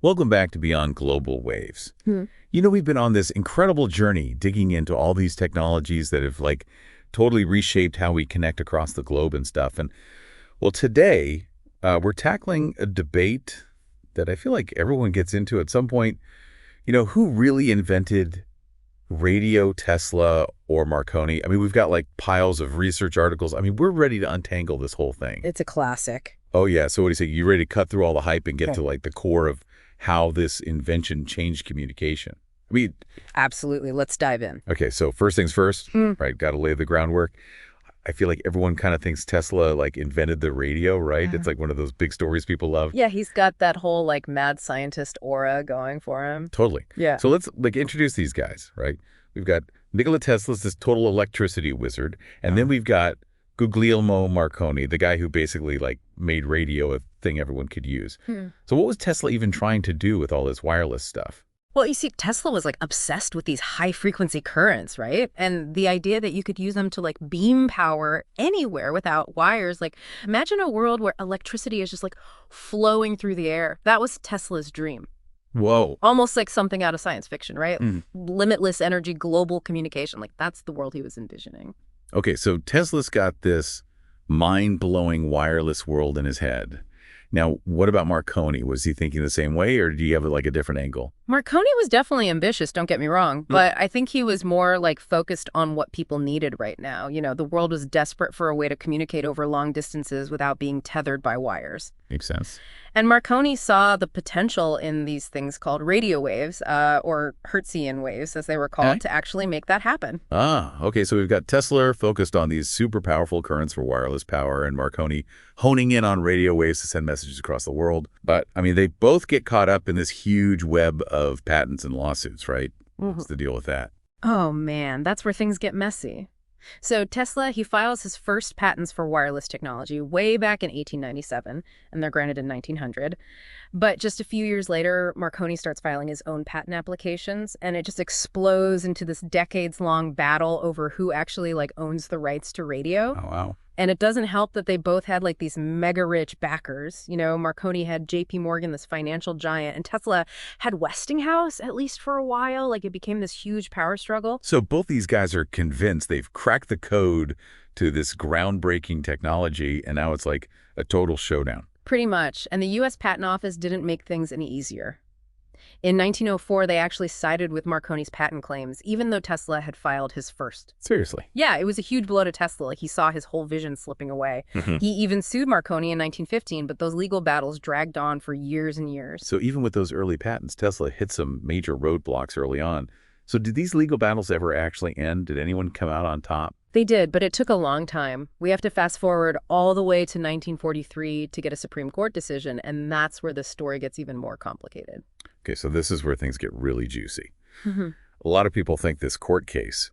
Welcome back to Beyond Global Waves. Hmm. We've been on this incredible journey digging into all these technologies that have totally reshaped how we connect across the globe and stuff. And well, today we're tackling a debate that I feel like everyone gets into at some point. Who really invented radio, Tesla or Marconi? I mean, we've got piles of research articles. I mean, we're ready to untangle this whole thing. It's a classic. Oh, yeah. So what do you say? You ready to cut through all the hype and get to the core of how this invention changed communication? I mean, absolutely. Let's dive in. Okay, so first things first, right? Got to lay the groundwork. I feel like everyone kind of thinks Tesla invented the radio, right? It's one of those big stories people love. Yeah, he's got that whole mad scientist aura going for him. Totally. Yeah. So let's introduce these guys, right? We've got Nikola Tesla's this total electricity wizard, and then we've got Guglielmo Marconi, the guy who basically made radio a thing everyone could use. So what was Tesla even trying to do with all this wireless stuff? Well, you see, Tesla was obsessed with these high-frequency currents, right? And the idea that you could use them to beam power anywhere without wires. Imagine a world where electricity is just flowing through the air. That was Tesla's dream. Whoa. Almost like something out of science fiction, right? Limitless energy, global communication. That's the world he was envisioning. Okay, so Tesla's got this mind-blowing wireless world in his head. Now, what about Marconi? Was he thinking the same way, or do you have a different angle? Marconi was definitely ambitious, don't get me wrong, but I think he was more focused on what people needed right now. The world was desperate for a way to communicate over long distances without being tethered by wires. Makes sense. And Marconi saw the potential in these things called radio waves, or Hertzian waves, as they were called, to actually make that happen. Ah, okay. So we've got Tesla focused on these super powerful currents for wireless power, and Marconi honing in on radio waves to send messages across the world. But, I mean, they both get caught up in this huge web of patents and lawsuits, right? What's the deal with that? Oh, man, that's where things get messy. So Tesla, he files his first patents for wireless technology way back in 1897, and they're granted in 1900. But just a few years later, Marconi starts filing his own patent applications, and it just explodes into this decades-long battle over who actually owns the rights to radio. Oh, wow. And it doesn't help that they both had these mega rich backers. Marconi had JP Morgan, this financial giant, and Tesla had Westinghouse, at least for a while. It became this huge power struggle. So both these guys are convinced they've cracked the code to this groundbreaking technology, and now it's a total showdown. Pretty much. And the U.S. Patent Office didn't make things any easier. In 1904, they actually sided with Marconi's patent claims, even though Tesla had filed his first. Seriously? Yeah, it was a huge blow to Tesla. He saw his whole vision slipping away. He even sued Marconi in 1915, but those legal battles dragged on for years and years. So even with those early patents, Tesla hit some major roadblocks early on. So did these legal battles ever actually end? Did anyone come out on top? They did, but it took a long time. We have to fast forward all the way to 1943 to get a Supreme Court decision, and that's where the story gets even more complicated. Okay, so this is where things get really juicy. A lot of people think this court case,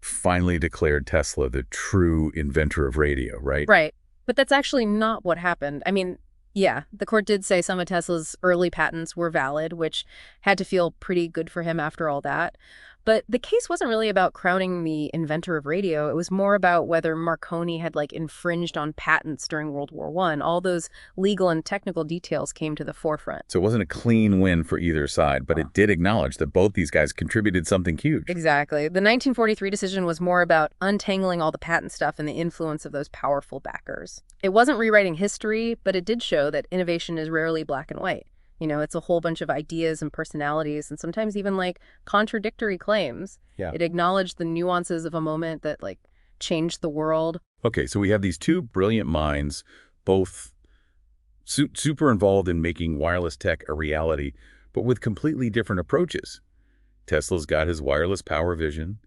finally declared Tesla the true inventor of radio, right? Right, but that's actually not what happened. I mean, yeah, the court did say some of Tesla's early patents were valid, which had to feel pretty good for him after all that. But the case wasn't really about crowning the inventor of radio. It was more about whether Marconi had infringed on patents during World War I. All those legal and technical details came to the forefront. So it wasn't a clean win for either side, but it did acknowledge that both these guys contributed something huge. Exactly. The 1943 decision was more about untangling all the patent stuff and the influence of those powerful backers. It wasn't rewriting history, but it did show that innovation is rarely black and white. It's a whole bunch of ideas and personalities and sometimes even contradictory claims. Yeah. It acknowledged the nuances of a moment that changed the world. Okay, so we have these two brilliant minds, both super involved in making wireless tech a reality, but with completely different approaches. Tesla's got his wireless power vision.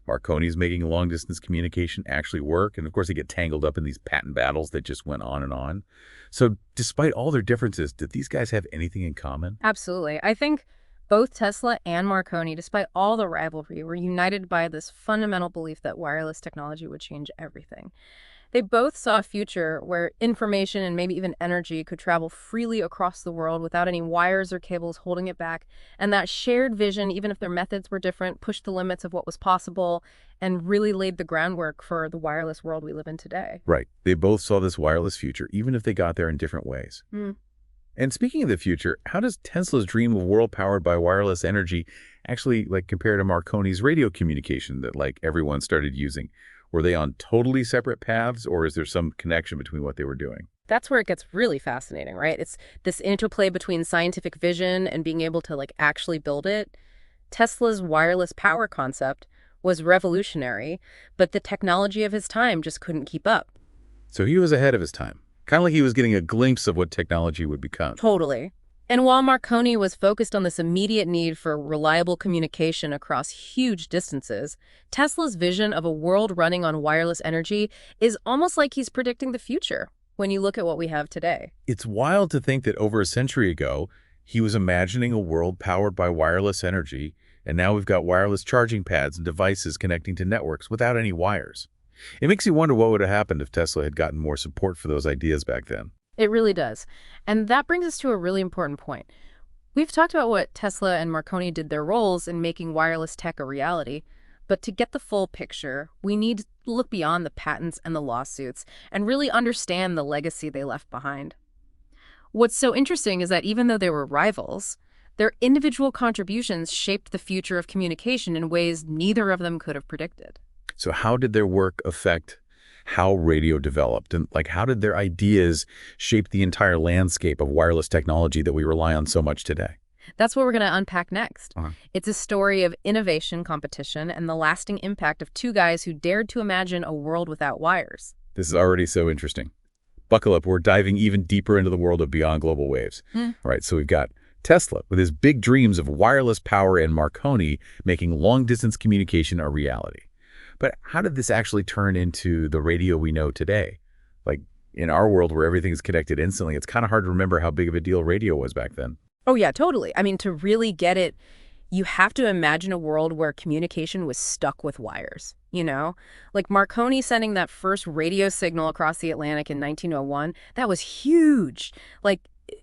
Marconi's making long-distance communication actually work. And, of course, they get tangled up in these patent battles that just went on and on. So despite all their differences, did these guys have anything in common? Absolutely. I think both Tesla and Marconi, despite all the rivalry, were united by this fundamental belief that wireless technology would change everything. They both saw a future where information and maybe even energy could travel freely across the world without any wires or cables holding it back. And that shared vision, even if their methods were different, pushed the limits of what was possible and really laid the groundwork for the wireless world we live in today. Right. They both saw this wireless future, even if they got there in different ways. And And speaking of the future, how does Tesla's dream of a world powered by wireless energy actually compare to Marconi's radio communication that everyone started using? Were they on totally separate paths, or is there some connection between what they were doing? That's where it gets really fascinating, right? It's this interplay between scientific vision and being able to actually build it. Tesla's wireless power concept was revolutionary, but the technology of his time just couldn't keep up. So he was ahead of his time. Kind of like he was getting a glimpse of what technology would become. Totally. And while Marconi was focused on this immediate need for reliable communication across huge distances, Tesla's vision of a world running on wireless energy is almost like he's predicting the future when you look at what we have today. It's wild to think that over a century ago, he was imagining a world powered by wireless energy, and now we've got wireless charging pads and devices connecting to networks without any wires. It makes you wonder what would have happened if Tesla had gotten more support for those ideas back then. It really does. And that brings us to a really important point. We've talked about what Tesla and Marconi did their roles in making wireless tech a reality, but to get the full picture, we need to look beyond the patents and the lawsuits and really understand the legacy they left behind. What's so interesting is that even though they were rivals, their individual contributions shaped the future of communication in ways neither of them could have predicted. So how did their work affect how radio developed? And how did their ideas shape the entire landscape of wireless technology that we rely on so much today? That's what we're going to unpack next. It's a story of innovation, competition, and the lasting impact of two guys who dared to imagine a world without wires. This is already so interesting. Buckle up, we're diving even deeper into the world of beyond global waves. All right, so we've got Tesla with his big dreams of wireless power and Marconi making long-distance communication a reality. But how did this actually turn into the radio we know today? In our world where everything's connected instantly, it's kind of hard to remember how big of a deal radio was back then. Oh, yeah, totally. I mean, to really get it, you have to imagine a world where communication was stuck with wires, Marconi sending that first radio signal across the Atlantic in 1901, that was huge.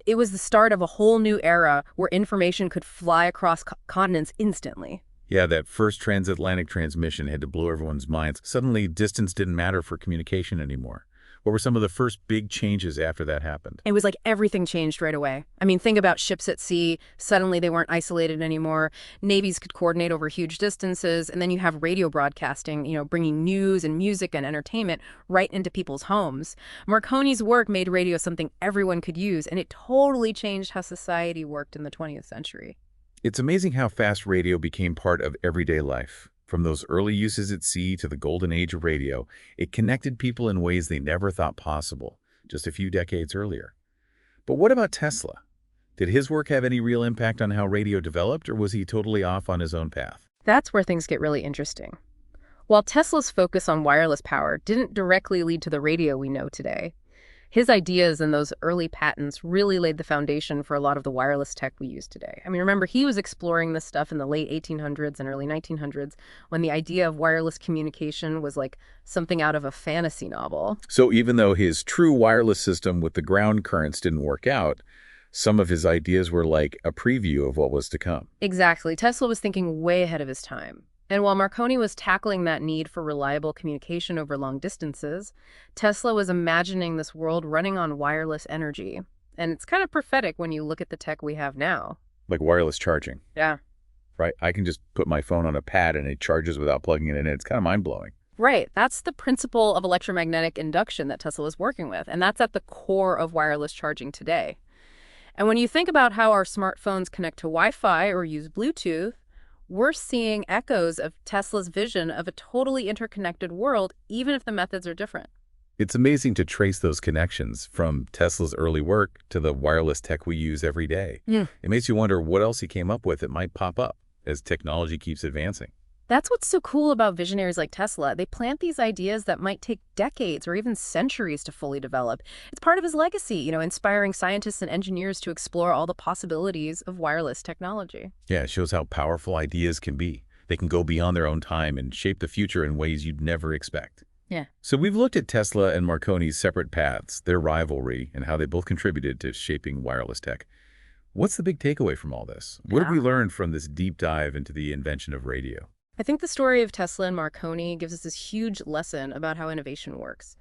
It was the start of a whole new era where information could fly across continents instantly. Yeah, that first transatlantic transmission had to blow everyone's minds. Suddenly, distance didn't matter for communication anymore. What were some of the first big changes after that happened? It was like everything changed right away. I mean, think about ships at sea. Suddenly they weren't isolated anymore. Navies could coordinate over huge distances. And then you have radio broadcasting, bringing news and music and entertainment right into people's homes. Marconi's work made radio something everyone could use, and it totally changed how society worked in the 20th century. It's amazing how fast radio became part of everyday life. From those early uses at sea to the golden age of radio, it connected people in ways they never thought possible just a few decades earlier. But what about Tesla? Did his work have any real impact on how radio developed, or was he totally off on his own path? That's where things get really interesting. While Tesla's focus on wireless power didn't directly lead to the radio we know today, his ideas and those early patents really laid the foundation for a lot of the wireless tech we use today. I mean, remember, he was exploring this stuff in the late 1800s and early 1900s when the idea of wireless communication was like something out of a fantasy novel. So even though his true wireless system with the ground currents didn't work out, some of his ideas were like a preview of what was to come. Exactly. Tesla was thinking way ahead of his time. And while Marconi was tackling that need for reliable communication over long distances, Tesla was imagining this world running on wireless energy. And it's kind of prophetic when you look at the tech we have now. Like wireless charging. Yeah. Right? I can just put my phone on a pad and it charges without plugging it in. It's kind of mind-blowing. Right. That's the principle of electromagnetic induction that Tesla was working with. And that's at the core of wireless charging today. And when you think about how our smartphones connect to Wi-Fi or use Bluetooth, we're seeing echoes of Tesla's vision of a totally interconnected world, even if the methods are different. It's amazing to trace those connections from Tesla's early work to the wireless tech we use every day. It makes you wonder what else he came up with that might pop up as technology keeps advancing. That's what's so cool about visionaries like Tesla. They plant these ideas that might take decades or even centuries to fully develop. It's part of his legacy, inspiring scientists and engineers to explore all the possibilities of wireless technology. Yeah, it shows how powerful ideas can be. They can go beyond their own time and shape the future in ways you'd never expect. Yeah. So we've looked at Tesla and Marconi's separate paths, their rivalry, and how they both contributed to shaping wireless tech. What's the big takeaway from all this? What have we learned from this deep dive into the invention of radio? I think the story of Tesla and Marconi gives us this huge lesson about how innovation works.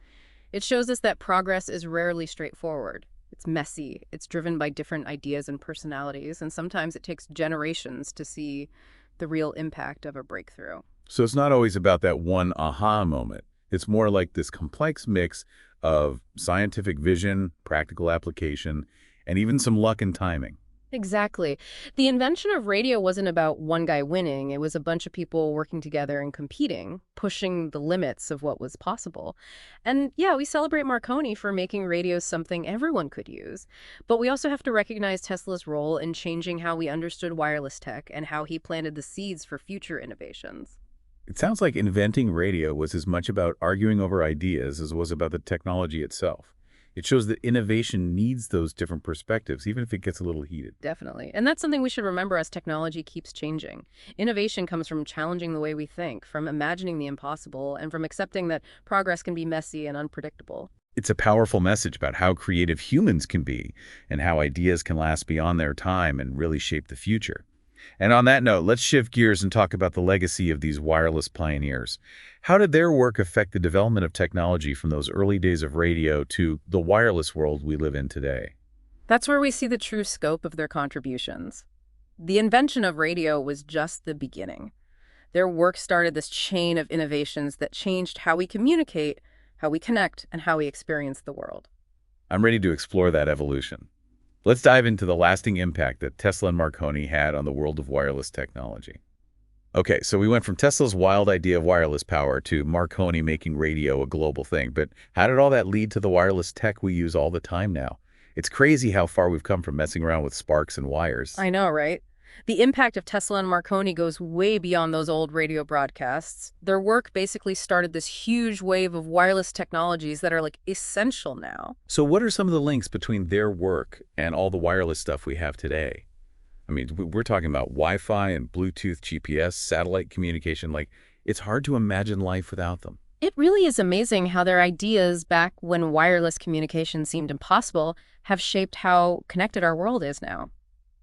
It shows us that progress is rarely straightforward. It's messy, it's driven by different ideas and personalities, and sometimes it takes generations to see the real impact of a breakthrough. So it's not always about that one aha moment. It's more like this complex mix of scientific vision, practical application, and even some luck and timing. Exactly. The invention of radio wasn't about one guy winning. It was a bunch of people working together and competing, pushing the limits of what was possible. And yeah, we celebrate Marconi for making radio something everyone could use. But we also have to recognize Tesla's role in changing how we understood wireless tech and how he planted the seeds for future innovations. It sounds like inventing radio was as much about arguing over ideas as it was about the technology itself. It shows that innovation needs those different perspectives, even if it gets a little heated. Definitely. And that's something we should remember as technology keeps changing. Innovation comes from challenging the way we think, from imagining the impossible, and from accepting that progress can be messy and unpredictable. It's a powerful message about how creative humans can be and how ideas can last beyond their time and really shape the future. And on that note, let's shift gears and talk about the legacy of these wireless pioneers. How did their work affect the development of technology from those early days of radio to the wireless world we live in today? That's where we see the true scope of their contributions. The invention of radio was just the beginning. Their work started this chain of innovations that changed how we communicate, how we connect, and how we experience the world. I'm ready to explore that evolution. Let's dive into the lasting impact that Tesla and Marconi had on the world of wireless technology. Okay, so we went from Tesla's wild idea of wireless power to Marconi making radio a global thing, but how did all that lead to the wireless tech we use all the time now? It's crazy how far we've come from messing around with sparks and wires. I know, right? The impact of Tesla and Marconi goes way beyond those old radio broadcasts. Their work basically started this huge wave of wireless technologies that are like essential now. So what are some of the links between their work and all the wireless stuff we have today? I mean, we're talking about Wi-Fi and Bluetooth, GPS, satellite communication. Like, it's hard to imagine life without them. It really is amazing how their ideas back when wireless communication seemed impossible have shaped how connected our world is now.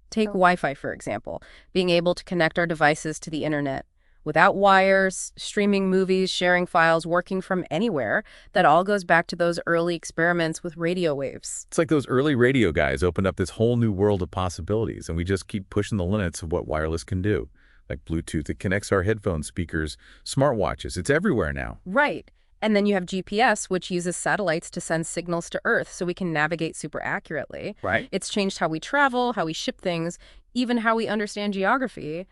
Take Wi-Fi, for example, being able to connect our devices to the internet. Without wires, streaming movies, sharing files, working from anywhere, that all goes back to those early experiments with radio waves. It's like those early radio guys opened up this whole new world of possibilities, and we just keep pushing the limits of what wireless can do. Like Bluetooth, it connects our headphones, speakers, smartwatches. It's everywhere now. Right. And then you have GPS, which uses satellites to send signals to Earth so we can navigate super accurately. Right. It's changed how we travel, how we ship things, even how we understand geography.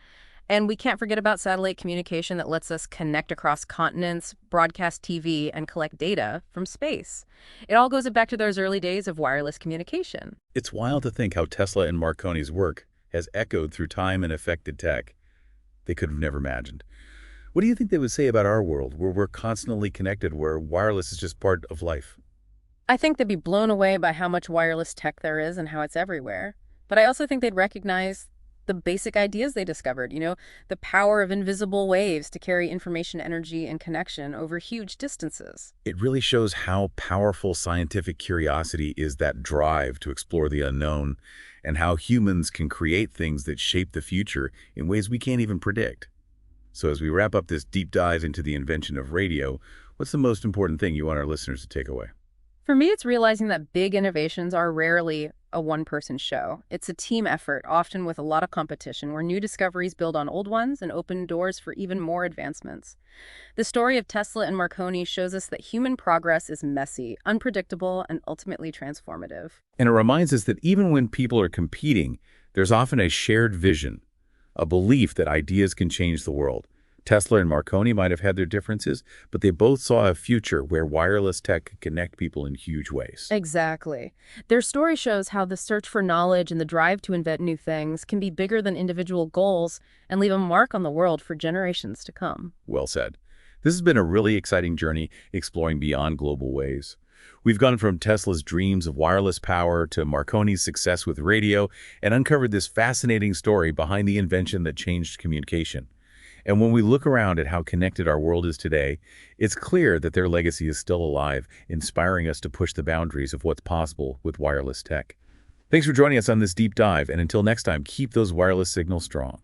And we can't forget about satellite communication that lets us connect across continents, broadcast TV, and collect data from space. It all goes back to those early days of wireless communication. It's wild to think how Tesla and Marconi's work has echoed through time and affected tech they could have never imagined. What do you think they would say about our world, where we're constantly connected, where wireless is just part of life? I think they'd be blown away by how much wireless tech there is and how it's everywhere. But I also think they'd recognize the basic ideas they discovered, the power of invisible waves to carry information, energy, and connection over huge distances. It really shows how powerful scientific curiosity is, that drive to explore the unknown, and how humans can create things that shape the future in ways we can't even predict. So as we wrap up this deep dive into the invention of radio, what's the most important thing you want our listeners to take away? For me, it's realizing that big innovations are rarely a one-person show. It's a team effort, often with a lot of competition, where new discoveries build on old ones and open doors for even more advancements. The story of Tesla and Marconi shows us that human progress is messy, unpredictable, and ultimately transformative. And it reminds us that even when people are competing, there's often a shared vision, a belief that ideas can change the world. Tesla and Marconi might have had their differences, but they both saw a future where wireless tech could connect people in huge ways. Exactly. Their story shows how the search for knowledge and the drive to invent new things can be bigger than individual goals and leave a mark on the world for generations to come. Well said. This has been a really exciting journey exploring beyond global waves. We've gone from Tesla's dreams of wireless power to Marconi's success with radio and uncovered this fascinating story behind the invention that changed communication. And when we look around at how connected our world is today, it's clear that their legacy is still alive, inspiring us to push the boundaries of what's possible with wireless tech. Thanks for joining us on this deep dive, and until next time, keep those wireless signals strong.